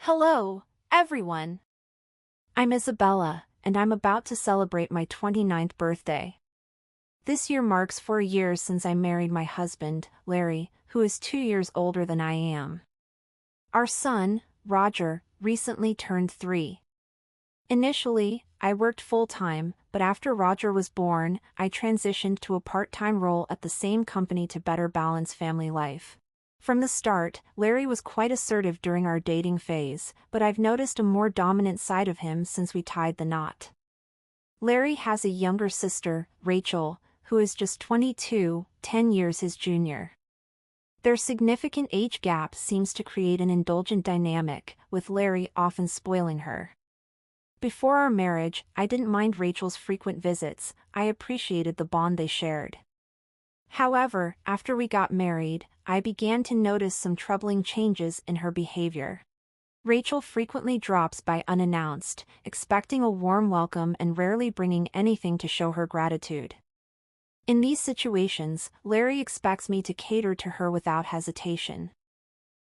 Hello, everyone. I'm Isabella, and I'm about to celebrate my 29th birthday. This year marks 4 years since I married my husband, Larry, who is 2 years older than I am. Our son, Roger, recently turned 3. Initially, I worked full-time, but after Roger was born, I transitioned to a part-time role at the same company to better balance family life. From the start, Larry was quite assertive during our dating phase, but I've noticed a more dominant side of him since we tied the knot. Larry has a younger sister, Rachel, who is just 22, 10 years his junior. Their significant age gap seems to create an indulgent dynamic, with Larry often spoiling her. Before our marriage, I didn't mind Rachel's frequent visits. I appreciated the bond they shared. However, after we got married, I began to notice some troubling changes in her behavior. Rachel frequently drops by unannounced, expecting a warm welcome and rarely bringing anything to show her gratitude. In these situations, Larry expects me to cater to her without hesitation.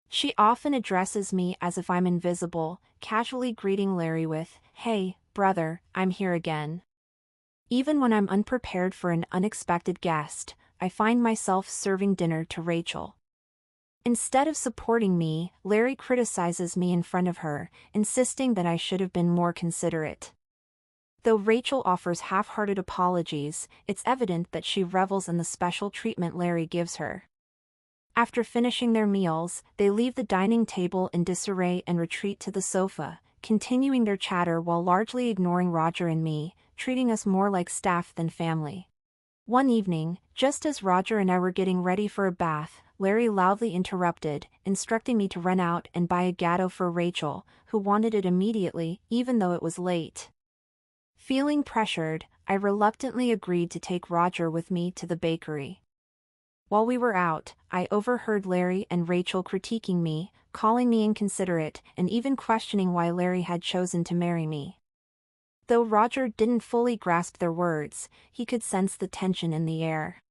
She often addresses me as if I'm invisible, casually greeting Larry with, "Hey, brother, I'm here again." Even when I'm unprepared for an unexpected guest, I find myself serving dinner to Rachel. Instead of supporting me, Larry criticizes me in front of her, insisting that I should have been more considerate. Though Rachel offers half-hearted apologies, it's evident that she revels in the special treatment Larry gives her. After finishing their meals, they leave the dining table in disarray and retreat to the sofa, continuing their chatter while largely ignoring Roger and me, treating us more like staff than family. One evening, just as Roger and I were getting ready for a bath, Larry loudly interrupted, instructing me to run out and buy a gâteau for Rachel, who wanted it immediately, even though it was late. Feeling pressured, I reluctantly agreed to take Roger with me to the bakery. While we were out, I overheard Larry and Rachel critiquing me, calling me inconsiderate, and even questioning why Larry had chosen to marry me. Though Roger didn't fully grasp their words, he could sense the tension in the air.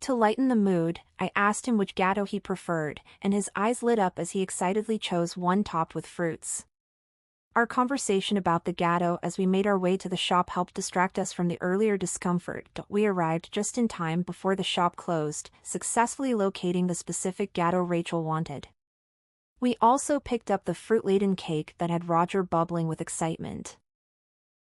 To lighten the mood, I asked him which gâteau he preferred, and his eyes lit up as he excitedly chose one topped with fruits. Our conversation about the gâteau as we made our way to the shop helped distract us from the earlier discomfort. We arrived just in time before the shop closed, successfully locating the specific gâteau Rachel wanted. We also picked up the fruit-laden cake that had Roger bubbling with excitement.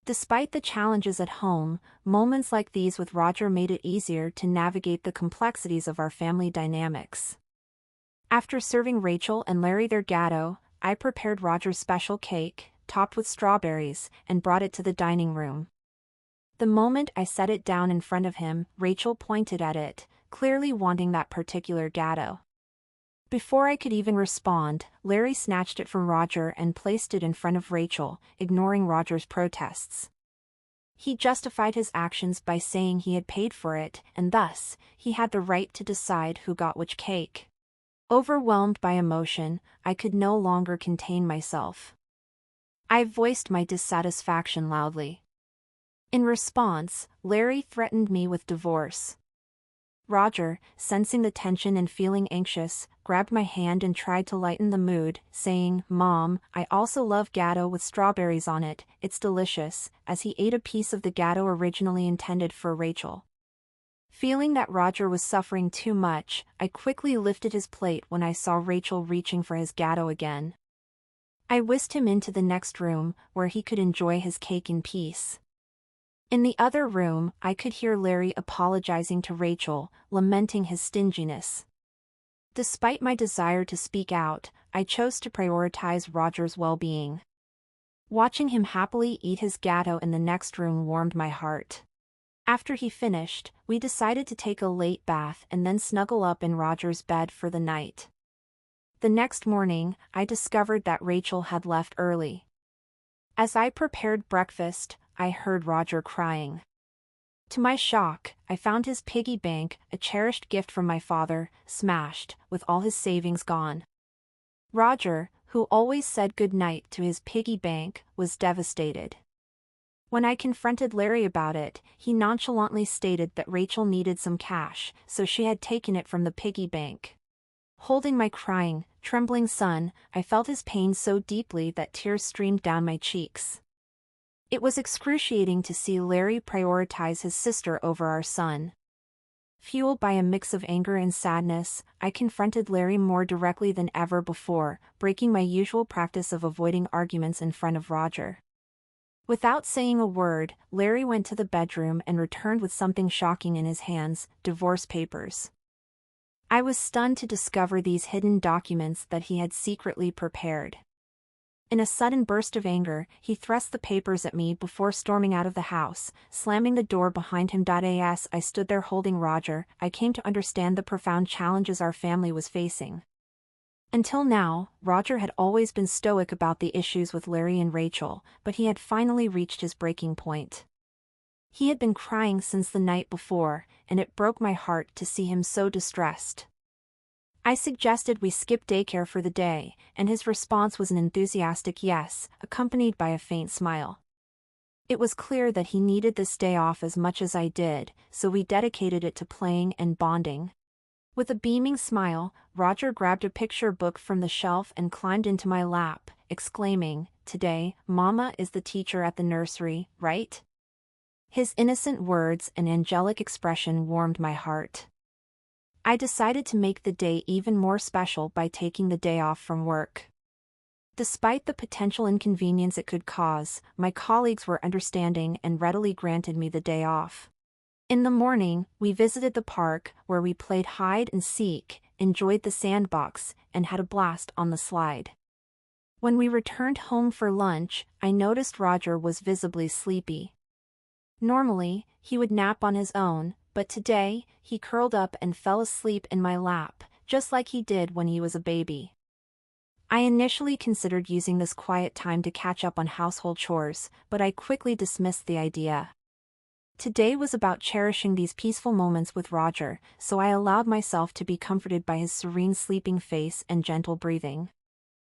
Despite the challenges at home, moments like these with Roger made it easier to navigate the complexities of our family dynamics. After serving Rachel and Larry their gâteau, I prepared Roger's special cake, topped with strawberries, and brought it to the dining room. The moment I set it down in front of him, Rachel pointed at it, clearly wanting that particular gâteau. Before I could even respond, Larry snatched it from Roger and placed it in front of Rachel, ignoring Roger's protests. He justified his actions by saying he had paid for it, and thus, he had the right to decide who got which cake. Overwhelmed by emotion, I could no longer contain myself. I voiced my dissatisfaction loudly. In response, Larry threatened me with divorce. Roger, sensing the tension and feeling anxious, grabbed my hand and tried to lighten the mood, saying, "Mom, I also love gâteau with strawberries on it, it's delicious," as he ate a piece of the gâteau originally intended for Rachel. Feeling that Roger was suffering too much, I quickly lifted his plate when I saw Rachel reaching for his gâteau again. I whisked him into the next room, where he could enjoy his cake in peace. In the other room, I could hear Larry apologizing to Rachel, lamenting his stinginess. Despite my desire to speak out, I chose to prioritize Roger's well-being. Watching him happily eat his gâteau in the next room warmed my heart. After he finished, we decided to take a late bath and then snuggle up in Roger's bed for the night. The next morning, I discovered that Rachel had left early. As I prepared breakfast, I heard Roger crying. To my shock, I found his piggy bank, a cherished gift from my father, smashed, with all his savings gone. Roger, who always said goodnight to his piggy bank, was devastated. When I confronted Larry about it, he nonchalantly stated that Rachel needed some cash, so she had taken it from the piggy bank. Holding my crying, trembling son, I felt his pain so deeply that tears streamed down my cheeks. It was excruciating to see Larry prioritize his sister over our son. Fueled by a mix of anger and sadness, I confronted Larry more directly than ever before, breaking my usual practice of avoiding arguments in front of Roger. Without saying a word, Larry went to the bedroom and returned with something shocking in his hands: divorce papers. I was stunned to discover these hidden documents that he had secretly prepared. In a sudden burst of anger, he thrust the papers at me before storming out of the house, slamming the door behind him. As I stood there holding Roger, I came to understand the profound challenges our family was facing. Until now, Roger had always been stoic about the issues with Larry and Rachel, but he had finally reached his breaking point. He had been crying since the night before, and it broke my heart to see him so distressed. I suggested we skip daycare for the day, and his response was an enthusiastic yes, accompanied by a faint smile. It was clear that he needed this day off as much as I did, so we dedicated it to playing and bonding. With a beaming smile, Roger grabbed a picture book from the shelf and climbed into my lap, exclaiming, "Today, Mama is the teacher at the nursery, right?" His innocent words and angelic expression warmed my heart. I decided to make the day even more special by taking the day off from work. Despite the potential inconvenience it could cause, my colleagues were understanding and readily granted me the day off. In the morning, we visited the park, where we played hide and seek, enjoyed the sandbox, and had a blast on the slide. When we returned home for lunch, I noticed Roger was visibly sleepy. Normally, he would nap on his own, but today, he curled up and fell asleep in my lap, just like he did when he was a baby. I initially considered using this quiet time to catch up on household chores, but I quickly dismissed the idea. Today was about cherishing these peaceful moments with Roger, so I allowed myself to be comforted by his serene sleeping face and gentle breathing.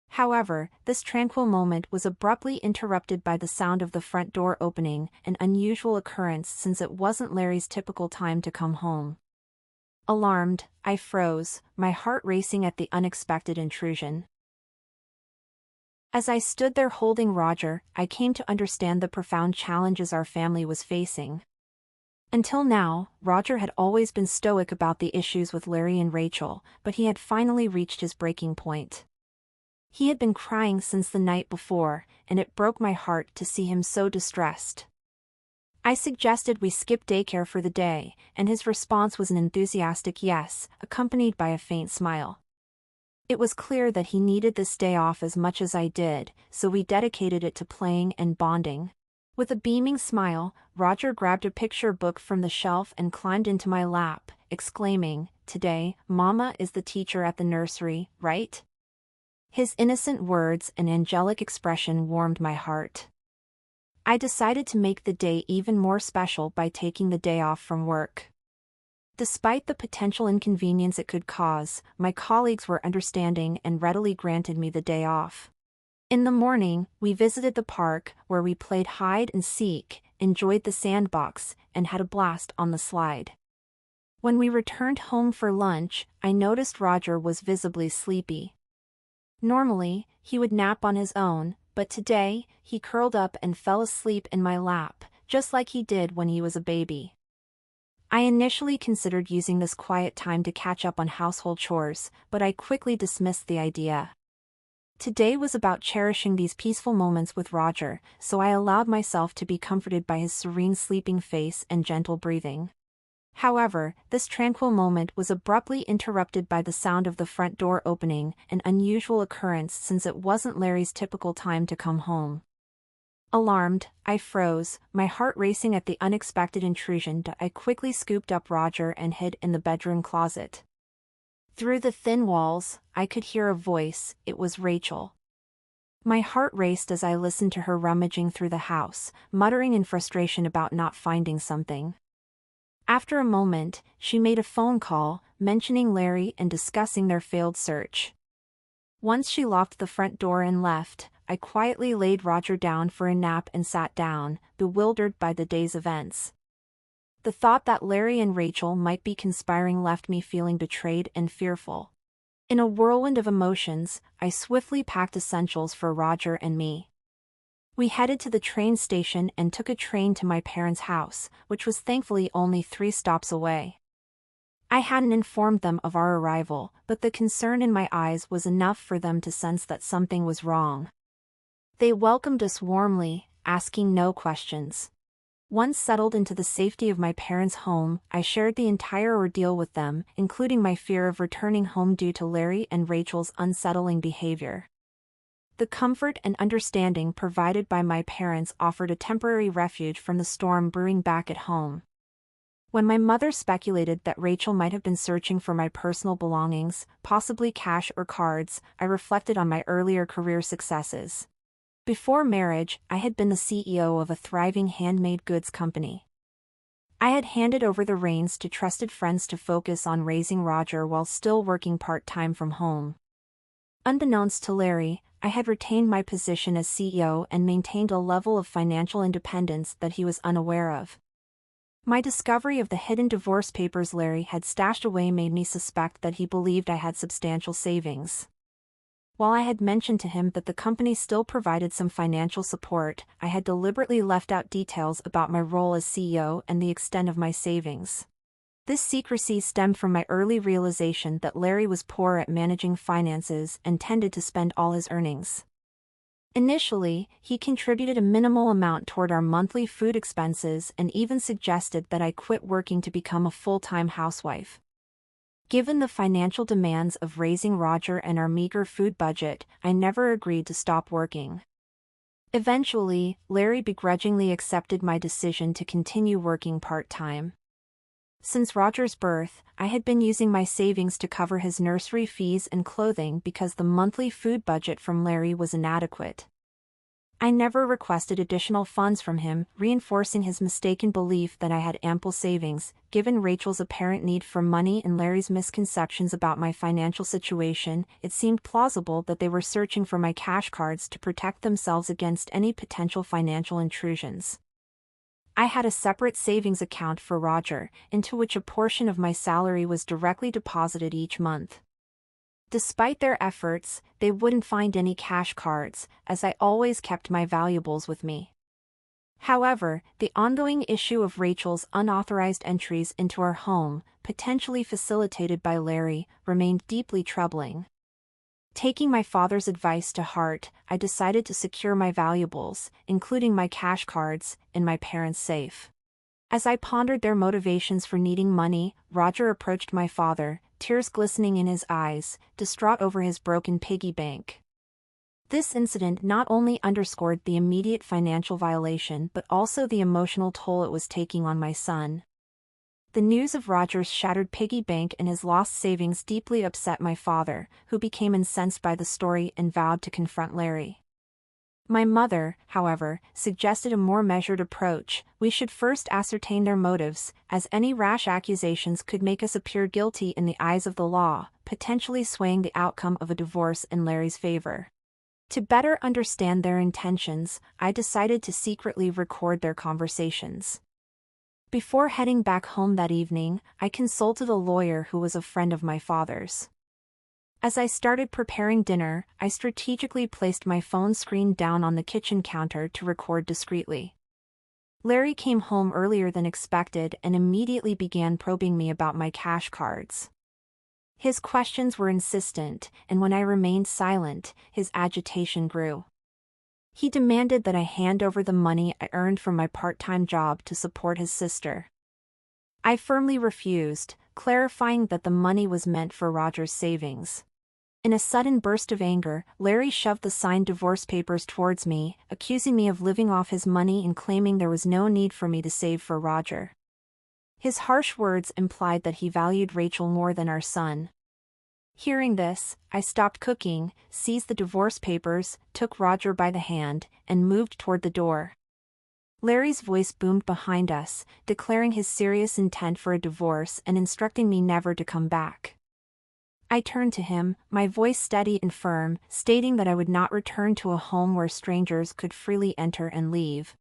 However, this tranquil moment was abruptly interrupted by the sound of the front door opening, an unusual occurrence since it wasn't Larry's typical time to come home. Alarmed, I froze, my heart racing at the unexpected intrusion. As I stood there holding Roger, I came to understand the profound challenges our family was facing. Until now, Roger had always been stoic about the issues with Larry and Rachel, but he had finally reached his breaking point. He had been crying since the night before, and it broke my heart to see him so distressed. I suggested we skip daycare for the day, and his response was an enthusiastic yes, accompanied by a faint smile. It was clear that he needed this day off as much as I did, so we dedicated it to playing and bonding. With a beaming smile, Roger grabbed a picture book from the shelf and climbed into my lap, exclaiming, "Today, Mama is the teacher at the nursery, right?" His innocent words and angelic expression warmed my heart. I decided to make the day even more special by taking the day off from work. Despite the potential inconvenience it could cause, my colleagues were understanding and readily granted me the day off. In the morning, we visited the park, where we played hide and seek, enjoyed the sandbox, and had a blast on the slide. When we returned home for lunch, I noticed Roger was visibly sleepy. Normally, he would nap on his own, but today, he curled up and fell asleep in my lap, just like he did when he was a baby. I initially considered using this quiet time to catch up on household chores, but I quickly dismissed the idea. Today was about cherishing these peaceful moments with Roger, so I allowed myself to be comforted by his serene sleeping face and gentle breathing. However, this tranquil moment was abruptly interrupted by the sound of the front door opening, an unusual occurrence since it wasn't Larry's typical time to come home. Alarmed, I froze, my heart racing at the unexpected intrusion. I quickly scooped up Roger and hid in the bedroom closet. Through the thin walls, I could hear a voice. It was Rachel. My heart raced as I listened to her rummaging through the house, muttering in frustration about not finding something. After a moment, she made a phone call, mentioning Larry and discussing their failed search. Once she locked the front door and left, I quietly laid Roger down for a nap and sat down, bewildered by the day's events. The thought that Larry and Rachel might be conspiring left me feeling betrayed and fearful. In a whirlwind of emotions, I swiftly packed essentials for Roger and me. We headed to the train station and took a train to my parents' house, which was thankfully only 3 stops away. I hadn't informed them of our arrival, but the concern in my eyes was enough for them to sense that something was wrong. They welcomed us warmly, asking no questions. Once settled into the safety of my parents' home, I shared the entire ordeal with them, including my fear of returning home due to Larry and Rachel's unsettling behavior. The comfort and understanding provided by my parents offered a temporary refuge from the storm brewing back at home. When my mother speculated that Rachel might have been searching for my personal belongings, possibly cash or cards, I reflected on my earlier career successes. Before marriage, I had been the CEO of a thriving handmade goods company. I had handed over the reins to trusted friends to focus on raising Roger while still working part-time from home. Unbeknownst to Larry, I had retained my position as CEO and maintained a level of financial independence that he was unaware of. My discovery of the hidden divorce papers Larry had stashed away made me suspect that he believed I had substantial savings. While I had mentioned to him that the company still provided some financial support, I had deliberately left out details about my role as CEO and the extent of my savings. This secrecy stemmed from my early realization that Larry was poor at managing finances and tended to spend all his earnings. Initially, he contributed a minimal amount toward our monthly food expenses and even suggested that I quit working to become a full-time housewife. Given the financial demands of raising Roger and our meager food budget, I never agreed to stop working. Eventually, Larry begrudgingly accepted my decision to continue working part-time. Since Roger's birth, I had been using my savings to cover his nursery fees and clothing because the monthly food budget from Larry was inadequate. I never requested additional funds from him, reinforcing his mistaken belief that I had ample savings. Given Rachel's apparent need for money and Larry's misconceptions about my financial situation, it seemed plausible that they were searching for my cash cards to protect themselves against any potential financial intrusions. I had a separate savings account for Roger, into which a portion of my salary was directly deposited each month. Despite their efforts, they wouldn't find any cash cards, as I always kept my valuables with me. However, the ongoing issue of Rachel's unauthorized entries into our home, potentially facilitated by Larry, remained deeply troubling. Taking my father's advice to heart, I decided to secure my valuables, including my cash cards, in my parents' safe. As I pondered their motivations for needing money, Roger approached my father, tears glistening in his eyes, distraught over his broken piggy bank. This incident not only underscored the immediate financial violation but also the emotional toll it was taking on my son. The news of Roger's shattered piggy bank and his lost savings deeply upset my father, who became incensed by the story and vowed to confront Larry. My mother, however, suggested a more measured approach. We should first ascertain their motives, as any rash accusations could make us appear guilty in the eyes of the law, potentially swaying the outcome of a divorce in Larry's favor. To better understand their intentions, I decided to secretly record their conversations. Before heading back home that evening, I consulted a lawyer who was a friend of my father's. As I started preparing dinner, I strategically placed my phone screen down on the kitchen counter to record discreetly. Larry came home earlier than expected and immediately began probing me about my cash cards. His questions were insistent, and when I remained silent, his agitation grew. He demanded that I hand over the money I earned from my part-time job to support his sister. I firmly refused, clarifying that the money was meant for Roger's savings. In a sudden burst of anger, Larry shoved the signed divorce papers towards me, accusing me of living off his money and claiming there was no need for me to save for Roger. His harsh words implied that he valued Rachel more than our son. Hearing this, I stopped cooking, seized the divorce papers, took Roger by the hand, and moved toward the door. Larry's voice boomed behind us, declaring his serious intent for a divorce and instructing me never to come back. I turned to him, my voice steady and firm, stating that I would not return to a home where strangers could freely enter and leave.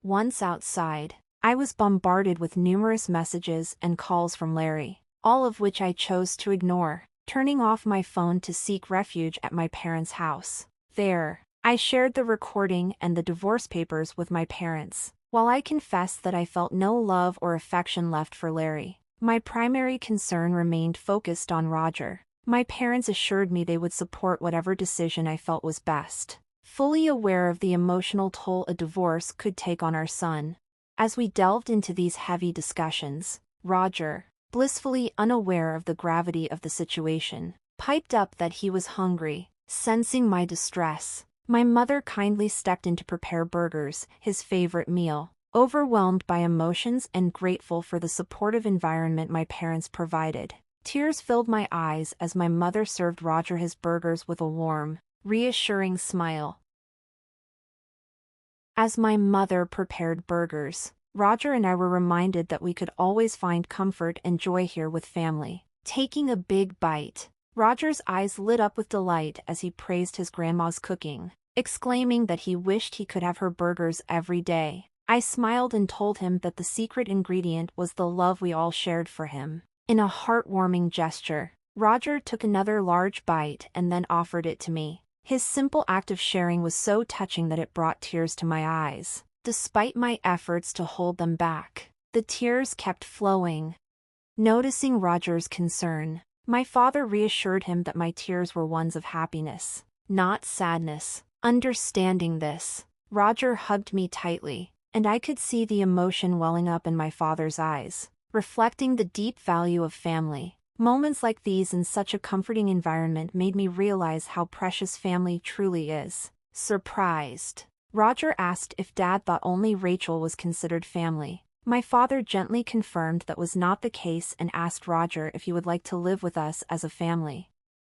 Once outside, I was bombarded with numerous messages and calls from Larry, all of which I chose to ignore. turning off my phone to seek refuge at my parents' house. There, I shared the recording and the divorce papers with my parents. While I confessed that I felt no love or affection left for Larry, my primary concern remained focused on Roger. My parents assured me they would support whatever decision I felt was best, fully aware of the emotional toll a divorce could take on our son. As we delved into these heavy discussions, Roger, blissfully unaware of the gravity of the situation, piped up that he was hungry. Sensing my distress, my mother kindly stepped in to prepare burgers, his favorite meal. Overwhelmed by emotions and grateful for the supportive environment my parents provided, tears filled my eyes as my mother served Roger his burgers with a warm, reassuring smile. As my mother prepared burgers, Roger and I were reminded that we could always find comfort and joy here with family. Taking a big bite, Roger's eyes lit up with delight as he praised his grandma's cooking, exclaiming that he wished he could have her burgers every day. I smiled and told him that the secret ingredient was the love we all shared for him. In a heartwarming gesture, Roger took another large bite and then offered it to me. His simple act of sharing was so touching that it brought tears to my eyes. Despite my efforts to hold them back, the tears kept flowing. Noticing Roger's concern, my father reassured him that my tears were ones of happiness, not sadness. Understanding this, Roger hugged me tightly, and I could see the emotion welling up in my father's eyes, reflecting the deep value of family. Moments like these in such a comforting environment made me realize how precious family truly is. Surprised, Roger asked if Dad thought only Rachel was considered family. My father gently confirmed that was not the case and asked Roger if he would like to live with us as a family.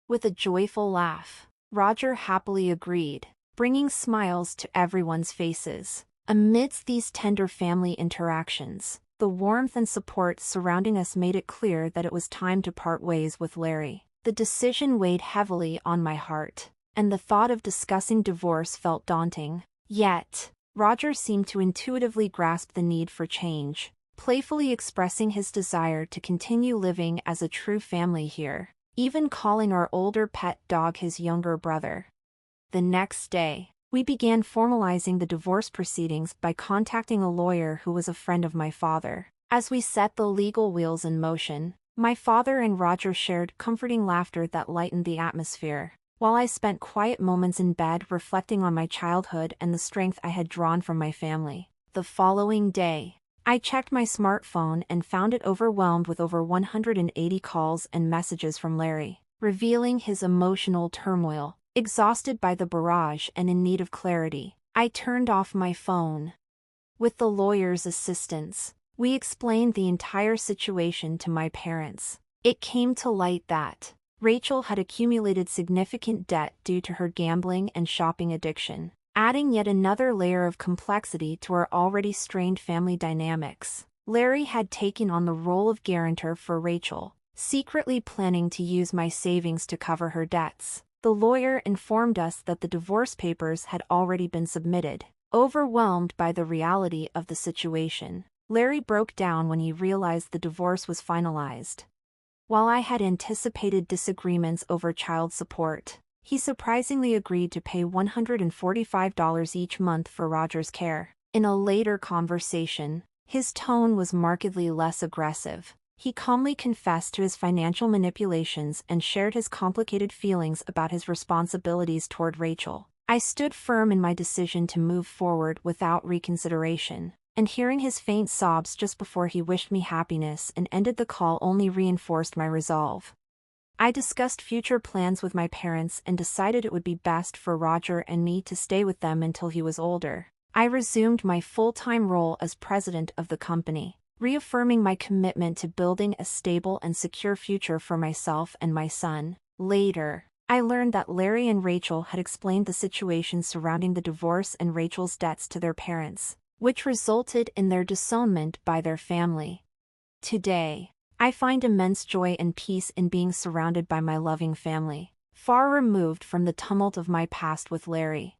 With a joyful laugh, Roger happily agreed, bringing smiles to everyone's faces. Amidst these tender family interactions, the warmth and support surrounding us made it clear that it was time to part ways with Larry. The decision weighed heavily on my heart, and the thought of discussing divorce felt daunting. Yet, Roger seemed to intuitively grasp the need for change, playfully expressing his desire to continue living as a true family here, even calling our older pet dog his younger brother. The next day, we began formalizing the divorce proceedings by contacting a lawyer who was a friend of my father. As we set the legal wheels in motion, my father and Roger shared comforting laughter that lightened the atmosphere, while I spent quiet moments in bed reflecting on my childhood and the strength I had drawn from my family. The following day, I checked my smartphone and found it overwhelmed with over 180 calls and messages from Larry, revealing his emotional turmoil. Exhausted by the barrage and in need of clarity, I turned off my phone. With the lawyer's assistance, we explained the entire situation to my parents. It came to light that Rachel had accumulated significant debt due to her gambling and shopping addiction, adding yet another layer of complexity to our already strained family dynamics. Larry had taken on the role of guarantor for Rachel, secretly planning to use my savings to cover her debts. The lawyer informed us that the divorce papers had already been submitted. Overwhelmed by the reality of the situation, Larry broke down when he realized the divorce was finalized. While I had anticipated disagreements over child support, he surprisingly agreed to pay $145 each month for Roger's care. In a later conversation, his tone was markedly less aggressive. He calmly confessed to his financial manipulations and shared his complicated feelings about his responsibilities toward Rachel. I stood firm in my decision to move forward without reconsideration, and hearing his faint sobs just before he wished me happiness and ended the call only reinforced my resolve. I discussed future plans with my parents and decided it would be best for Roger and me to stay with them until he was older. I resumed my full-time role as president of the company, reaffirming my commitment to building a stable and secure future for myself and my son. Later, I learned that Larry and Rachel had explained the situation surrounding the divorce and Rachel's debts to their parents, which resulted in their disownment by their family. Today, I find immense joy and peace in being surrounded by my loving family, far removed from the tumult of my past with Larry.